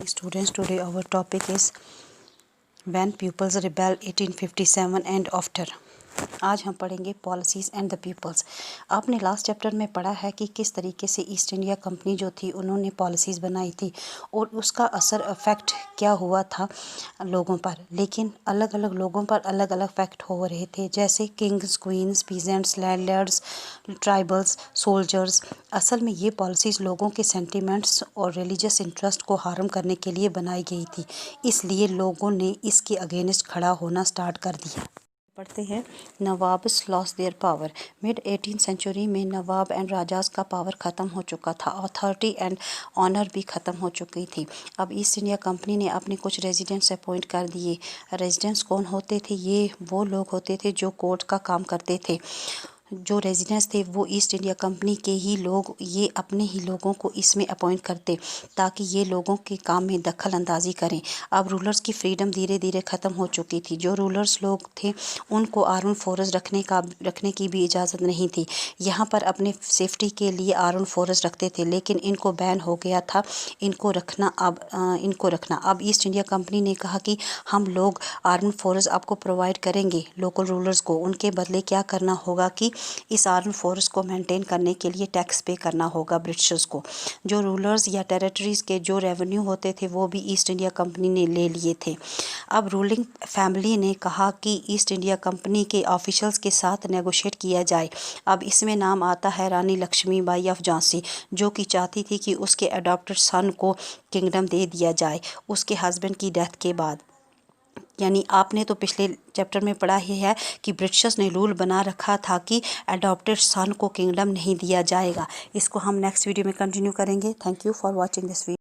Students, today our topic is when pupils rebel 1857 and after. आज हम पढ़ेंगे policies and the peoples. आपने last chapter में पढ़ा है कि किस तरीके से ईस्ट इंडिया कंपनी जो थी उन्होंने पॉलिसीज़ बनाई थी और उसका असर इफ़ेक्ट क्या हुआ था लोगों पर, लेकिन अलग अलग लोगों पर अलग अलग इफ़ेक्ट हो रहे थे, जैसे kings, queens, peasants, landlords, tribals, soldiers. असल में ये पॉलिसीज़ लोगों के सेंटिमेंट्स और रिलीजियस इंटरेस्ट को हार्म करने के लिए बनाई गई थी, इसलिए लोगों ने इसके अगेंस्ट खड़ा होना स्टार्ट कर दिया। पढ़ते हैं nawabs lose their power. Mid 18th century में नवाब एंड राजास का पावर ख़त्म हो चुका था, अथॉरिटी एंड ऑनर भी ख़त्म हो चुकी थी। अब ईस्ट इंडिया कंपनी ने अपने कुछ रेजिडेंट्स अपॉइंट कर दिए। रेजिडेंट्स कौन होते थे? ये वो लोग होते थे जो कोर्ट का काम करते थे। जो रेजिडेंट्स थे वो ईस्ट इंडिया कंपनी के ही लोग, ये अपने ही लोगों को इसमें अपॉइंट करते ताकि ये लोगों के काम में दखल अंदाजी करें। अब रूलर्स की फ्रीडम धीरे धीरे ख़त्म हो चुकी थी। जो रूलर्स लोग थे उनको आर्म फोर्स रखने की भी इजाज़त नहीं थी। यहाँ पर अपने सेफ्टी के लिए आर्म फोर्स रखते थे, लेकिन इनको बैन हो गया था इनको रखना। अब ईस्ट इंडिया कंपनी ने कहा कि हम लोग आर्म फोर्स आपको प्रोवाइड करेंगे लोकल रूलर्स को। उनके बदले क्या करना होगा कि इस आर्म फोर्स को मेंटेन करने के लिए टैक्स पे करना होगा ब्रिटिशर्स को। जो रूलर्स या टेरिटरीज़ के जो रेवेन्यू होते थे वो भी ईस्ट इंडिया कंपनी ने ले लिए थे। अब रूलिंग फैमिली ने कहा कि ईस्ट इंडिया कंपनी के ऑफिशियल्स के साथ नेगोशिएट किया जाए। अब इसमें नाम आता है रानी लक्ष्मीबाई ऑफ झांसी, जो कि चाहती थी कि उसके अडॉप्टेड सन को किंगडम दे दिया जाए उसके हस्बैंड की डेथ के बाद। यानी आपने तो पिछले चैप्टर में पढ़ा ही है कि ब्रिटिशर्स ने रूल बना रखा था कि अडॉप्टेड सन को किंगडम नहीं दिया जाएगा। इसको हम नेक्स्ट वीडियो में कंटिन्यू करेंगे। Thank you for watching this video.